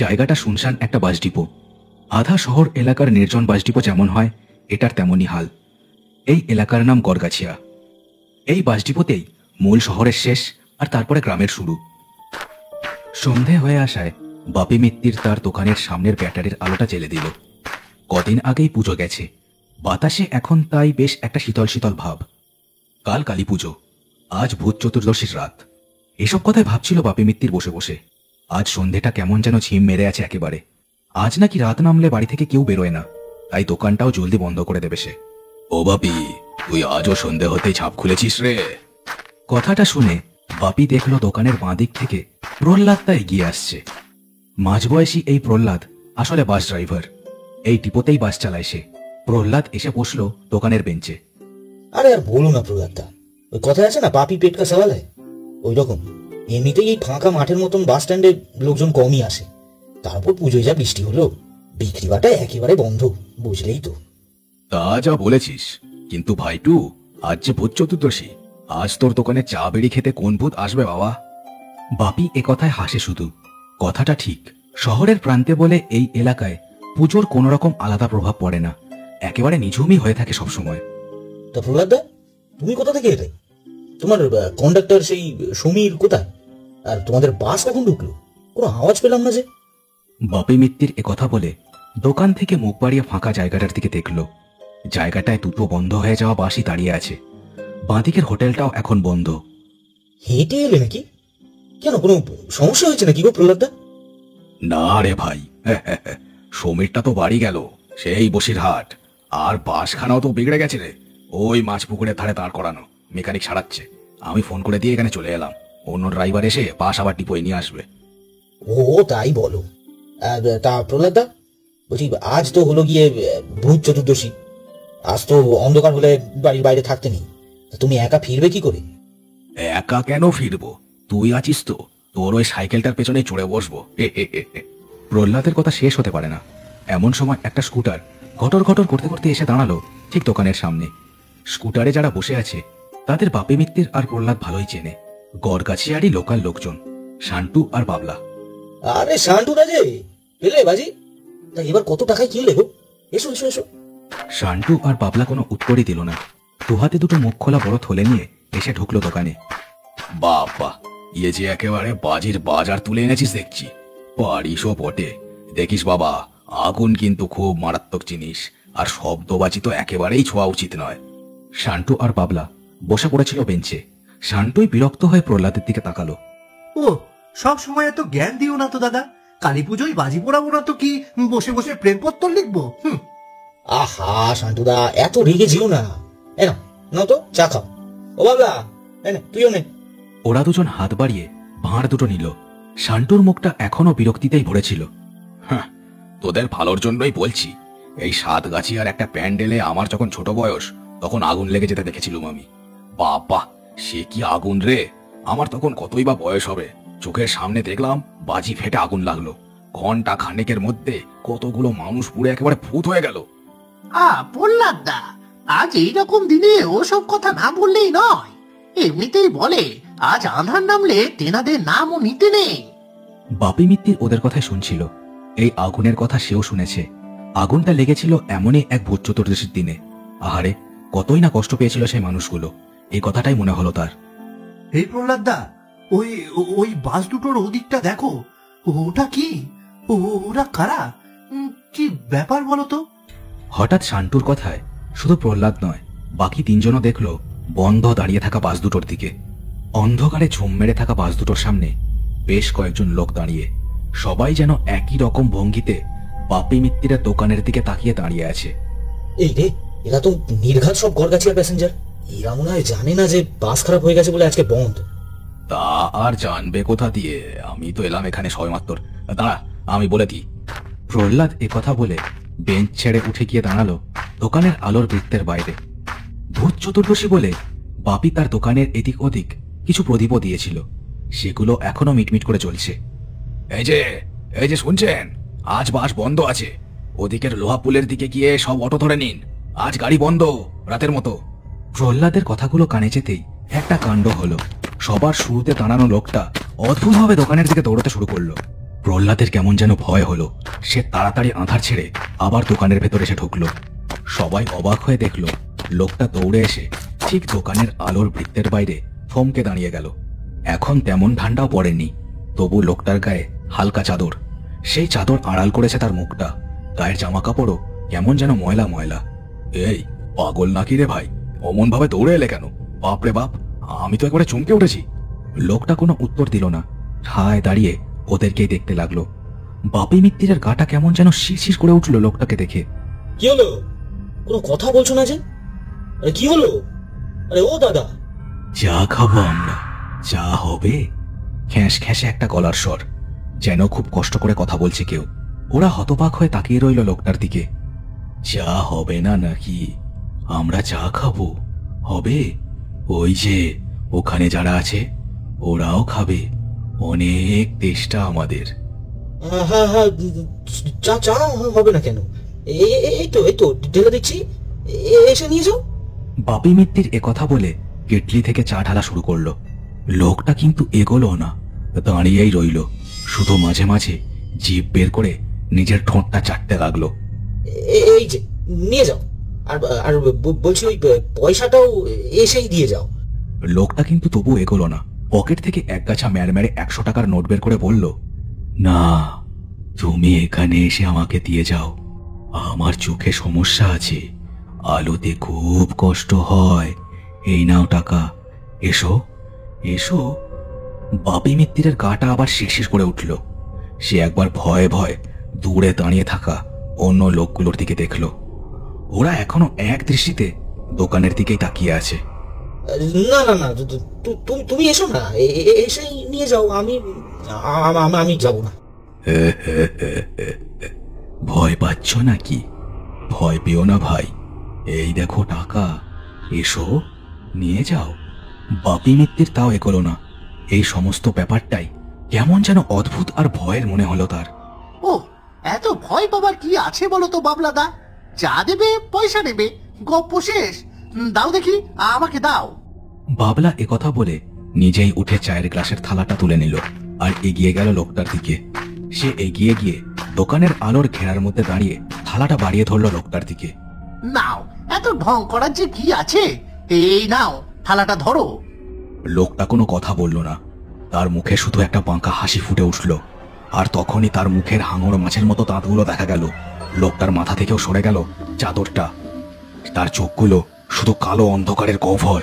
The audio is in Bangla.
জায়গাটা শুনশান একটা বাস ডিপো। আধা শহর এলাকার নির্জন বাস ডিপো যেমন হয়, এটার তেমনই হাল। এই এলাকার নাম গড়গাছিয়া। এই বাস ডিপোতেই মূল শহরের শেষ আর তারপরে গ্রামের শুরু। সন্ধে হয়ে আসায় বাপি মিত্তির তার দোকানের সামনের ব্যাটারির আলোটা জ্বেলে দিল। কদিন আগেই পুজো গেছে, বাতাসে এখন তাই বেশ একটা শীতল শীতল ভাব। কাল কালী পুজো, আজ ভূত চতুর্দশীর রাত। এসব কথাই ভাবছিল বাপি মিত্তির বসে বসে। আজ সন্ধেটা কেমন যেন ঝিম মেরে আছে একেবারে। আজ নাকি রাত নামলে বাড়ি থেকে কেউ বেরোয় না, তাই দোকানটাও জলদি বন্ধ করে দেবে সে। ও বাপি, তুই আজও সন্ধে হতেই ছাপ খুলেছিস রে। কথাটা শুনে বাপি দেখলো দোকানের বাঁ দিক থেকে প্রহ্লাদটা এগিয়ে আসছে। মাঝবয়সী এই প্রহ্লাদ আসলে বাস ড্রাইভার। এই ডিপোতেই বাস চালায় সে। প্রহ্লাদ এসে বসলো দোকানের বেঞ্চে। আরে আর বলো না প্রহ্লাদটা, ওই কথা আছে না, পাপি পেট কা সওয়াল হ্যায়, ওই রকম। এমনিতেই এই ফাঁকা মাঠের মতন বাস স্ট্যান্ডে লোকজন কমই আসে, তারপর পুজোয় যা বৃষ্টি হলো, বিক্রি বাটা একেবারে বন্ধ, বুঝলেই তো। তা যা বলেছিস, কিন্তু ভাইটু, আজ যে ভূত চতুর্দশী, আজ তোর দোকানে চা বেড়ি খেতে কোন ভূত আসবে বাবা? বাপি একথায় হাসে শুধু। কথাটা ঠিক, শহরের প্রান্তে বলে এই এলাকায় পুজোর কোন রকম আলাদা প্রভাব পড়ে না, একেবারে নিঝুমই হয়ে থাকে সবসময়। তা প্রহ্লাদদা, তুমি কোথা থেকে এলে? তোমার কন্ডাক্টর সেই সমীর কোথায়? আর তোমাদের বাস কখন ঢুকলো? কোনো আওয়াজ পেলাম না যে। বাপি মিত্তির একথা বলে দোকান থেকে মুখ বাড়িয়ে ফাঁকা জায়গাটার দিকে দেখলো। জায়গাটায় দুটো বন্ধ হয়ে যাওয়া বাসই দাঁড়িয়ে আছে। বাঁদিকের হোটেলটাও এখন বন্ধ। হেঁটে এলে নাকি? কেন, কোনো সমস্যা হয়েছে নাকি গো প্রহ্লাদদা? না রে ভাই, সমীরটা তো বাড়ি গেল, সেই বসিরহাট। আর বাসখানাও তো বিগড়ে গেছে রে, ওই মাছ পুকুরের ধারে দাঁড় করানো, মেকানিক সারাচ্ছে। আমি ফোন করে দিয়ে এখানে চলে এলাম, অন্য ড্রাইভার এসে বাস আবার ডিপোয় নিয়ে আসবে। ও তাই বলো। তা প্রহ্লাদদা, বলছি আজ তো হলো গিয়ে ভূত চতুর্দশী, আজ তো অন্ধকার হলে বাড়ির বাইরে থাকতে নেই, তুমি একা ফিরবে কি করে? একা কেন ফিরবো, তুই আছিস তো, তোর ওই সাইকেলটার পেছনে চড়ে বসবো। প্রহ্লাদের কথা শেষ হতে পারে না, এমন সময় একটা স্কুটার ঘটর ঘটর করতে করতে এসে দাঁড়ালো ঠিক দোকানের সামনে। স্কুটারে যারা বসে আছে তাদের বাপি মিত্তির আর প্রহ্লাদ ভালোই চেনে। গড়গাছিয়ারই লোকাল লোকজন, শান্টু আর বাবলা। আরে শান্টু না যে, পেলে বাজি? তা এবার কত টাকায় কিনলে গো? এসো এসো এসো। শান্টু আর বাবলা কোনো উত্তরই দিল না। দুহাতে দুটো মুখ খোলা বড় থলে নিয়ে এসে ঢুকলো দোকানে। বাবা, ইয়ে যে একেবারে বাজির বাজার তুলে এনেছিস দেখছি। পারিসও বটে। দেখিস বাবা, আগুন কিন্তু খুব মারাত্মক জিনিস, আর শব্দবাজি তো একেবারেই ছোঁয়া উচিত নয়। শান্টু আর বাবলা বসে পড়েছিল বেঞ্চে। শান্টুই বিরক্ত হয়ে প্রহ্লাদের দিকে তাকালো। ও, সব সময় এত জ্ঞান দিও না তো দাদা। কালী পুজোয় বাজি পোড়াবো না তো কি বসে বসে প্রেমপত্র লিখবো? আহা শান্টুদা, এত রেগে যেও না। এনো নাও তো চা খাও। ও বাবা, এনে তুইও নে। ওরা দুজন হাত বাড়িয়ে ভাঁড় দুটো নিল। শান্টুর মুখটা এখনো বিরক্তিতেই ভরেছিল। হ্যাঁ, তোদের ভালোর জন্যই বলছি। এই সাতগাছিয়ার একটা প্যান্ডেলে আমার যখন ছোট বয়স, তখন আগুন লেগে যেতে দেখেছিলাম আমি। বাবা, সে কি আগুন রে! আমার তখন কতই বা বয়স হবে, চোখের সামনে দেখলাম বাজি ফেটে আগুন লাগলো। ঘন্টা খানেকের মধ্যে কতগুলো মানুষ পুড়ে একেবারে ভূত হয়ে গেল। প্রহ্লাদদা, আজ এইরকম দিনে ওসব কথা না বললেই নয়। এমনিতেই বলে আজ আঁধার নামলে তেনাদের নামও নিতে নেই। বাপি মিত্তির ওদের কথাই শুনছিল। এই আগুনের কথা সেও শুনেছে। আগুনটা লেগেছিল এমনই এক ভূত চতুর্দশীর দিনে। আহারে, কতই না কষ্ট পেয়েছিল সেই মানুষগুলো, এই কথাটাই মনে হলো তার। এই প্রহ্লাদদা, ওই ওই বাস দুটোর ওদিকটা দেখো, ওটা কি? ওরা কারা? কি ব্যাপার বলো তো? হঠাৎ শান্টুর কথায় শুধু প্রহ্লাদ নয়, বাকি তিনজনও দেখলো বন্ধ দাঁড়িয়ে থাকা বাস দুটোর দিকে। অন্ধকারে ঝুম মেরে থাকা বাস দুটোর সামনে বেশ কয়েকজন লোক দাঁড়িয়ে, সবাই যেন একই রকম ভঙ্গিতে বাপি মিত্তিরের দোকানের দিকে তাকিয়ে দাঁড়িয়ে আছে। এই রে, এরা তো নির্ঘাত সব গড়গাছিয়া প্যাসেঞ্জার। এরা মনে হয় জানে না যে বাস খারাপ হয়ে গেছে বলে আজকে বন্ধ। তা আর জানবে কোথা দিয়ে, আমি তো এলাম এখানে সবেমাত্র। দাঁড়া, আমি বলে দিই। প্রহ্লাদ এ কথা বলে বেঞ্চ ছেড়ে উঠে গিয়ে দাঁড়ালো দোকানের আলোর বৃত্তের বাইরে। ভূত চতুর্দশী বলে বাপি তার দোকানের এদিক ওদিক কিছু প্রদীপও দিয়েছিল, সেগুলো এখনো মিটমিট করে চলছে। এই যে শুনছেন, আজ বাস বন্ধ আছে। ওদিকের লোহা পুলের দিকে গিয়ে সব অটো ধরে নিন, আজ গাড়ি বন্ধ রাতের মতো। প্রহ্লাদের কথাগুলো কানে যেতেই একটা কাণ্ড হলো। সবার শুরুতে দাঁড়ানো লোকটা অদ্ভুতভাবে দোকানের দিকে দৌড়াতে শুরু করলো। প্রহ্লাদের কেমন যেন ভয় হলো। সে তাড়াতাড়ি আঁধার ছেড়ে আবার দোকানের ভেতর এসে ঢুকলো। সবাই অবাক হয়ে দেখলো লোকটা দৌড়ে এসে ঠিক দোকানের আলোর বৃত্তের বাইরে থমকে দাঁড়িয়ে গেল। এখন তেমন ঠান্ডাও পড়েনি, তবু লোকটার গায়ে হালকা চাদর। সেই চাদর আড়াল করেছে তার মুখটা। গায়ের জামা কাপড়ও কেমন যেন ময়লা ময়লা। এই পাগল নাকি রে ভাই, অমন ভাবে দৌড়ে এলে কেন? বাপরে বাপ, আমি তো একবারে চমকে উঠেছি। লোকটা কোনো উত্তর দিল না, ঠায় দাঁড়িয়ে ওদেরকেই দেখতে লাগলো। বাপি মিত্তিরের গাটা কেমন যেন শিরশির করে উঠলো লোকটাকে দেখে। কি হলো? কোনো কথা বলছো না যে? আরে কি হলো? আরে ও দাদা! চা খাবো আমরা। চা হবে? খ্যাঁস খ্যাঁসে একটা গলার স্বর, যেন খুব কষ্ট করে কথা বলছে কেউ। ওরা হতবাক হয়ে তাকিয়ে রইল লোকটার দিকে। চা হবে না নাকি? আমরা চা খাবো। হবে? ওই যে ওখানে যারা আছে ওরাও খাবে। অনেক তেষ্টা আমাদের। হ্যাঁ হ্যাঁ, চা চা হবে না কেন? এই তো ঢেলে দিচ্ছি, এসে নিয়ে যাও। বাপি মিত্তির একথা বলে কেটলি থেকে চা ঢালা শুরু করলো। লোকটা কিন্তু এগোলো না, দাঁড়িয়েই রইল। শুধু মাঝে মাঝে জিভ বের করে নিজের ঠোঁটটা চাটতে লাগলো। এই যে নিয়ে যাও। আর আর বলছি ওই পয়সাটাও এসেই দিয়ে যাও। লোকটা কিন্তু তবু এগোলো না। পকেট থেকে এক গাছা ম্যাড়ম্যাড়ে 100 টাকার নোট বের করে বলল, না, তুমি এখানে এসে আমাকে দিয়ে যাও। আমার চোখে সমস্যা আছে, আলোতে খুব কষ্ট হয়। এই নাও টাকা, এসো এসো। বাপি মিত্তিরের গাটা আবার শিরশির করে উঠল। সে একবার ভয়ে ভয়ে দূরে দাঁড়িয়ে থাকা অন্য লোকগুলোর দিকে দেখল। ওরা এখনো এক দৃষ্টিতে দোকানের দিকেই তাকিয়ে আছে। না না না, তুমি এসো না, এসেই নিয়ে যাও। আমি যাব না। ভয় পাচ্ছ নাকি? ভয় পেও না ভাই, এই দেখো টাকা, এসো নিয়ে যাও। বাপি মিত্তির তাও এগোলো না। এই সমস্ত ব্যাপারটাই কেমন যেন অদ্ভুত আর ভয়ের মনে হলো তার। ও, এত ভয় পাবার কি আছে বলো তো বাবলাদা? চা দেবে, পয়সা নেবে, গপ্প শেষ। দাও দেখি, আমাকে দাও। বাবলা একথা বলে নিজেই উঠে চায়ের গ্লাসের থালাটা তুলে নিল আর এগিয়ে গেল লোকটার দিকে। সে এগিয়ে গিয়ে দোকানের আলোর ঘেরার মধ্যে দাঁড়িয়ে থালাটা বাড়িয়ে ধরল লোকটার দিকে। নাও, এত ঢং করার যে কি আছে? এই নাও, থালাটা ধরো। লোকটা কোনো কথা বলল না। তার মুখে শুধু একটা বাঁকা হাসি ফুটে উঠল। আর তখনই তার মুখের হাঙর মাছের মতো দাঁতগুলো দেখা গেল। লোকটার মাথা থেকেও সরে গেল চাদরটা। তার চোখগুলো শুধু কালো অন্ধকারের গহ্বর।